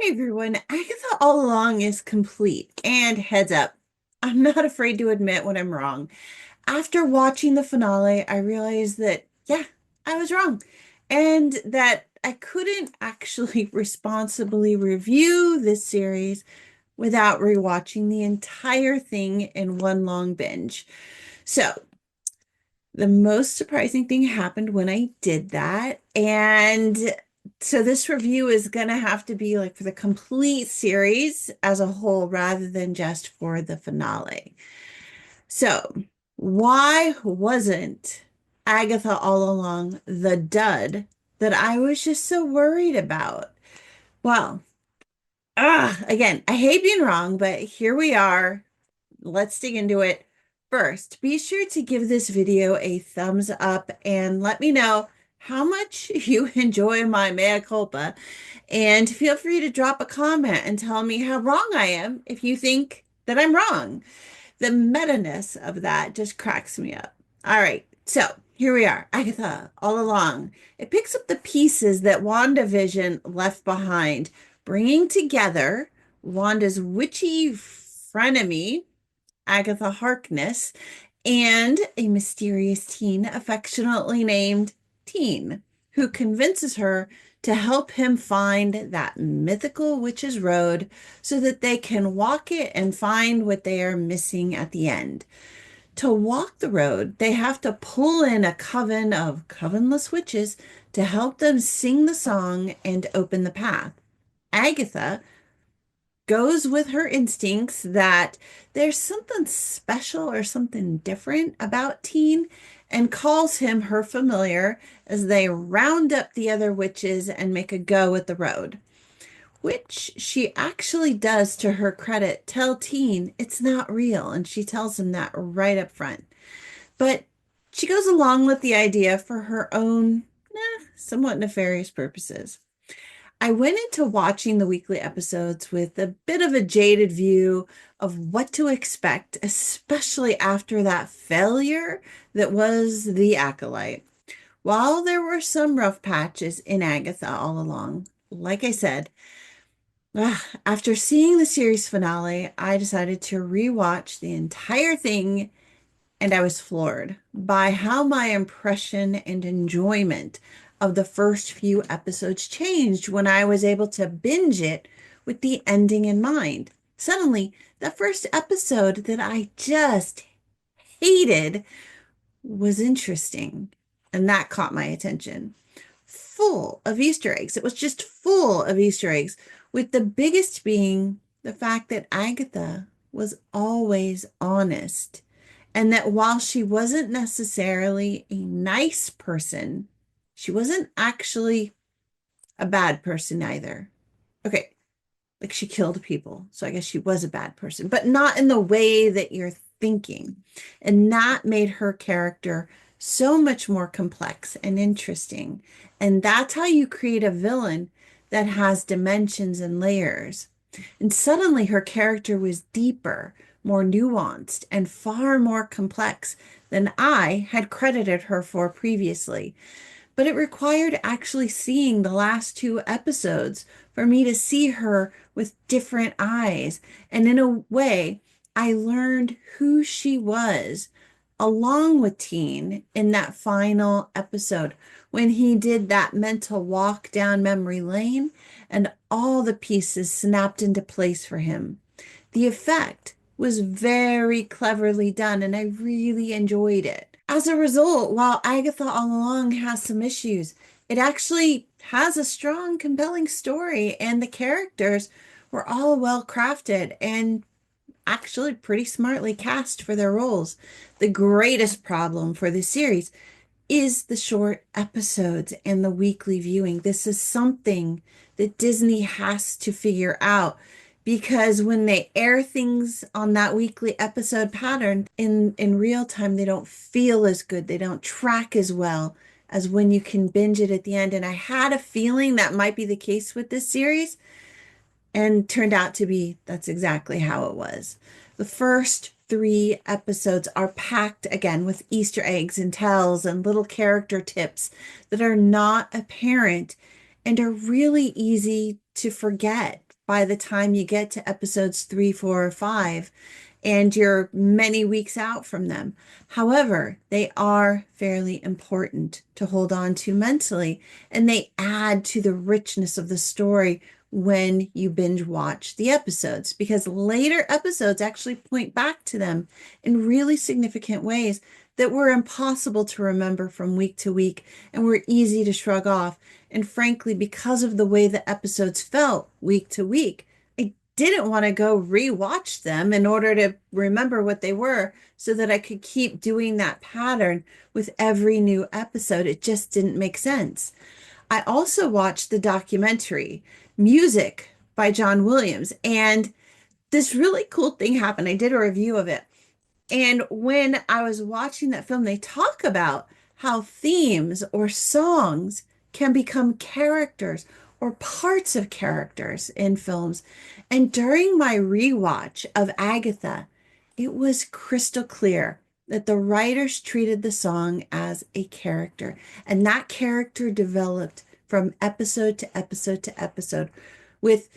Hey everyone, Agatha All Along is complete. And heads up, I'm not afraid to admit when I'm wrong. After watching the finale, I realized that, yeah, I was wrong. And that I couldn't actually responsibly review this series without rewatching the entire thing in one long binge. So, the most surprising thing happened when I did that. And so this review is going to have to be like for the complete series as a whole rather than just for the finale. So, why wasn't Agatha All Along the dud that I was just so worried about? Well, again, I hate being wrong, but here we are. Let's dig into it. First, be sure to give this video a thumbs up and let me know how much you enjoy my mea culpa. And feel free to drop a comment and tell me how wrong I am if you think that I'm wrong. The meta-ness of that just cracks me up. All right, so here we are, Agatha, all along. It picks up the pieces that WandaVision left behind, bringing together Wanda's witchy frenemy, Agatha Harkness, and a mysterious teen affectionately named Teen, who convinces her to help him find that mythical witch's road so that they can walk it and find what they are missing at the end. To walk the road, they have to pull in a coven of covenless witches to help them sing the song and open the path. Agatha goes with her instincts that there's something special or something different about Teen and calls him her familiar as they round up the other witches and make a go at the road, which she actually does to her credit tell Teen it's not real, and she tells him that right up front. But she goes along with the idea for her own, somewhat nefarious purposes. I went into watching the weekly episodes with a bit of a jaded view of what to expect, especially after that failure that was The Acolyte. While there were some rough patches in Agatha all along, like I said, after seeing the series finale, I decided to rewatch the entire thing, and I was floored by how my impression and enjoyment of the first few episodes changed when I was able to binge it with the ending in mind. Suddenly, the first episode that I just hated was interesting, and that caught my attention. Full of Easter eggs. It was just full of Easter eggs, with the biggest being the fact that Agatha was always honest, and that while she wasn't necessarily a nice person, she wasn't actually a bad person either. Okay, like she killed people, so I guess she was a bad person, but not in the way that you're thinking. And that made her character so much more complex and interesting. And that's how you create a villain that has dimensions and layers. And suddenly her character was deeper, more nuanced, and far more complex than I had credited her for previously. But it required actually seeing the last two episodes for me to see her with different eyes. And in a way, I learned who she was along with Teen in that final episode when he did that mental walk down memory lane and all the pieces snapped into place for him. The effect was very cleverly done, and I really enjoyed it. As a result, while Agatha All Along has some issues, it actually has a strong, compelling story, and the characters were all well crafted and actually pretty smartly cast for their roles. The greatest problem for this series is the short episodes and the weekly viewing. This is something that Disney has to figure out because when they air things on that weekly episode pattern in real time, they don't feel as good. They don't track as well as when you can binge it at the end. And I had a feeling that might be the case with this series, and turned out to be that's exactly how it was. The first three episodes are packed again with Easter eggs and tells and little character tips that are not apparent and are really easy to forget by the time you get to episodes 3, 4, or 5, and you're many weeks out from them. However, they are fairly important to hold on to mentally, and they add to the richness of the story when you binge watch the episodes, because later episodes actually point back to them in really significant ways that were impossible to remember from week to week and were easy to shrug off. And frankly, because of the way the episodes felt week to week, I didn't want to go rewatch them in order to remember what they were so that I could keep doing that pattern with every new episode. It just didn't make sense. I also watched the documentary Music by John Williams, and this really cool thing happened. I did a review of it. And when I was watching that film, they talk about how themes or songs can become characters or parts of characters in films. And during my rewatch of Agatha, it was crystal clear that the writers treated the song as a character, and that character developed from episode to episode to episode with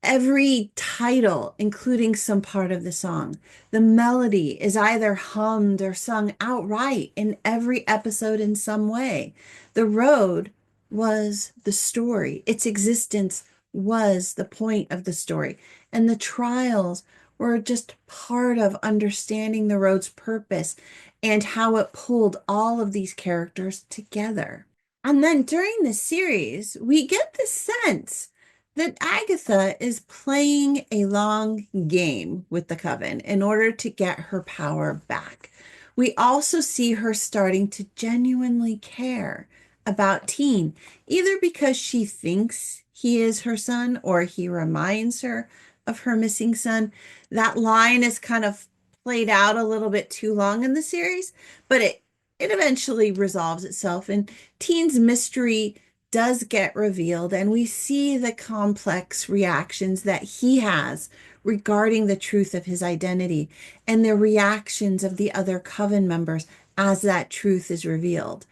every title, including some part of the song. The melody is either hummed or sung outright in every episode in some way. The road was the story. Its existence was the point of the story. And the trials were just part of understanding the road's purpose and how it pulled all of these characters together. And then during the series, we get the sense that Agatha is playing a long game with the Coven in order to get her power back. We also see her starting to genuinely care about Teen, either because she thinks he is her son or he reminds her of her missing son. That line is kind of played out a little bit too long in the series, but it eventually resolves itself, and Teen's mystery does get revealed, and we see the complex reactions that he has regarding the truth of his identity and the reactions of the other Coven members as that truth is revealed.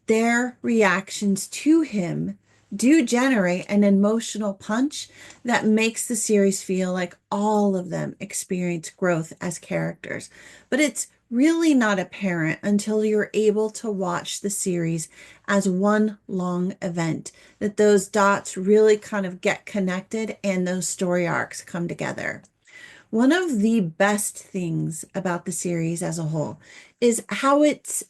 Their reactions to him do generate an emotional punch that makes the series feel like all of them experience growth as characters. But it's really not apparent until you're able to watch the series as one long event, that those dots really kind of get connected and those story arcs come together. One of the best things about the series as a whole is how it's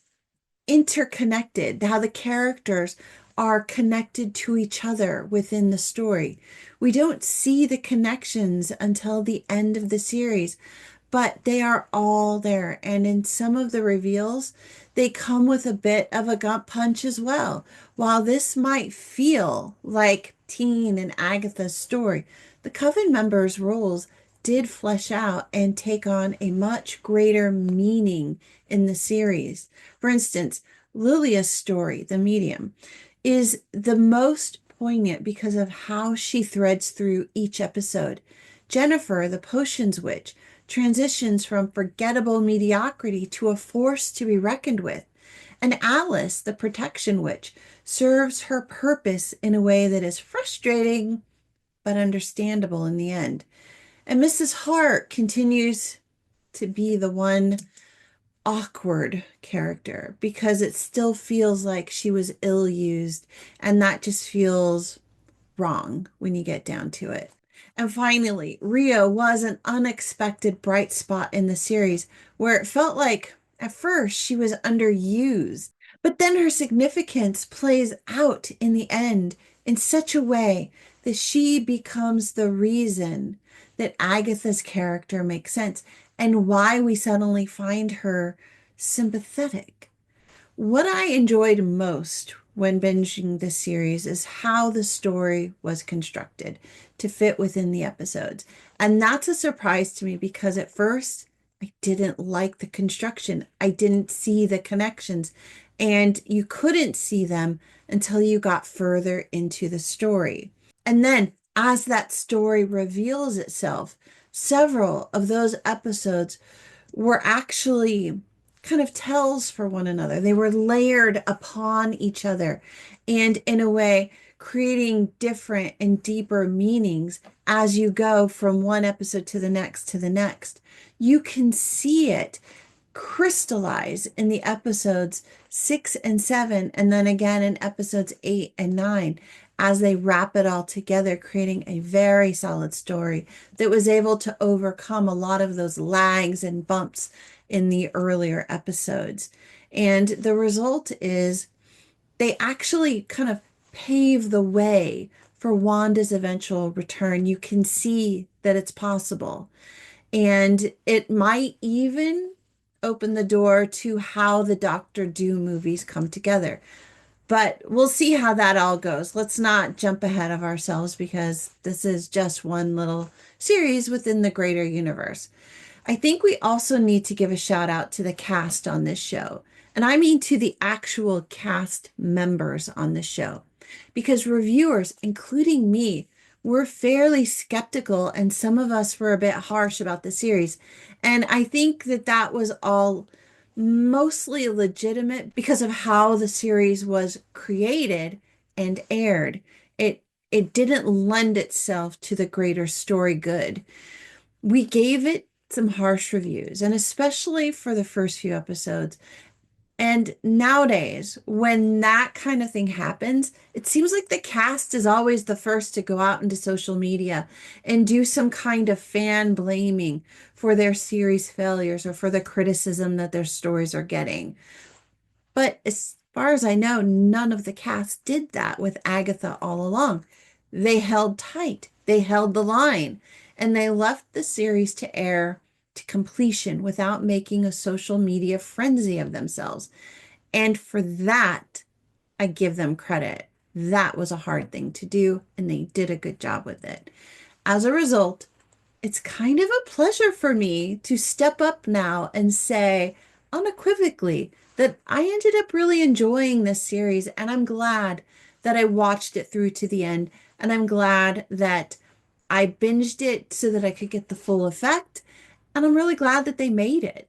interconnected, how the characters are connected to each other within the story. We don't see the connections until the end of the series, but they are all there. And in some of the reveals, they come with a bit of a gut punch as well. While this might feel like Teen and Agatha's story, the Coven members' roles did flesh out and take on a much greater meaning in the series. For instance, Lilia's story, The Medium, is the most poignant because of how she threads through each episode. Jennifer, the Potions Witch, transitions from forgettable mediocrity to a force to be reckoned with. And Alice, the Protection Witch, serves her purpose in a way that is frustrating but understandable in the end. And Mrs. Hart continues to be the one awkward character because it still feels like she was ill used, and that just feels wrong when you get down to it. And finally, Rio was an unexpected bright spot in the series where it felt like at first she was underused, but then her significance plays out in the end in such a way that she becomes the reason that Agatha's character makes sense and why we suddenly find her sympathetic. What I enjoyed most when binging this series is how the story was constructed to fit within the episodes. And that's a surprise to me because at first I didn't like the construction. I didn't see the connections, and you couldn't see them until you got further into the story. And then as that story reveals itself, several of those episodes were actually kind of tells for one another. They were layered upon each other and in a way creating different and deeper meanings as you go from one episode to the next to the next. You can see it crystallize in the episodes 6 and 7, and then again in episodes 8 and 9 as they wrap it all together, creating a very solid story that was able to overcome a lot of those lags and bumps in the earlier episodes. And the result is they actually kind of pave the way for Wanda's eventual return. You can see that it's possible. And it might even open the door to how the Doctor Doom movies come together. But we'll see how that all goes. Let's not jump ahead of ourselves because this is just one little series within the greater universe. I think we also need to give a shout out to the cast on this show. And I mean to the actual cast members on this show. Because reviewers, including me, were fairly skeptical and some of us were a bit harsh about the series. And I think that that was all mostly legitimate because of how the series was created and aired. It didn't lend itself to the greater story good. We gave it some harsh reviews, and especially for the first few episodes. And nowadays, when that kind of thing happens, it seems like the cast is always the first to go out into social media and do some kind of fan blaming for their series failures or for the criticism that their stories are getting. But as far as I know, none of the cast did that with Agatha all along. They held tight, they held the line, and they left the series to air to completion without making a social media frenzy of themselves. And for that, I give them credit. That was a hard thing to do, and they did a good job with it. As a result, it's kind of a pleasure for me to step up now and say unequivocally that I ended up really enjoying this series, and I'm glad that I watched it through to the end, and I'm glad that I binged it so that I could get the full effect, and I'm really glad that they made it.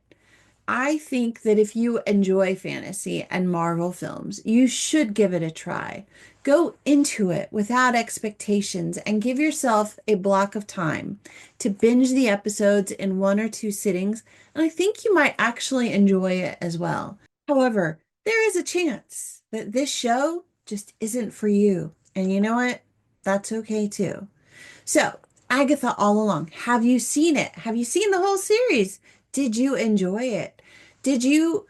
I think that if you enjoy fantasy and Marvel films, you should give it a try. Go into it without expectations and give yourself a block of time to binge the episodes in 1 or 2 sittings, and I think you might actually enjoy it as well. However, there is a chance that this show just isn't for you. And you know what? That's okay too. So, Agatha All Along, have you seen it? Have you seen the whole series? Did you enjoy it? Did you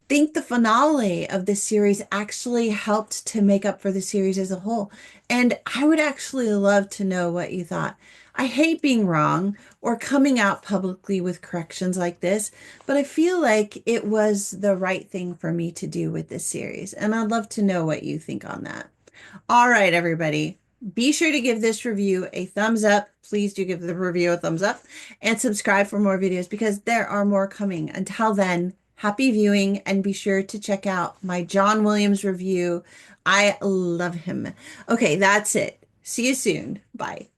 think the finale of this series actually helped to make up for the series as a whole? And I would actually love to know what you thought. I hate being wrong or coming out publicly with corrections like this, but I feel like it was the right thing for me to do with this series. And I'd love to know what you think on that. All right, everybody. Be sure to give this review a thumbs up. Please do give the review a thumbs up and subscribe for more videos because there are more coming. Until then, happy viewing and be sure to check out my John Williams review. I love him. Okay, that's it. See you soon. Bye.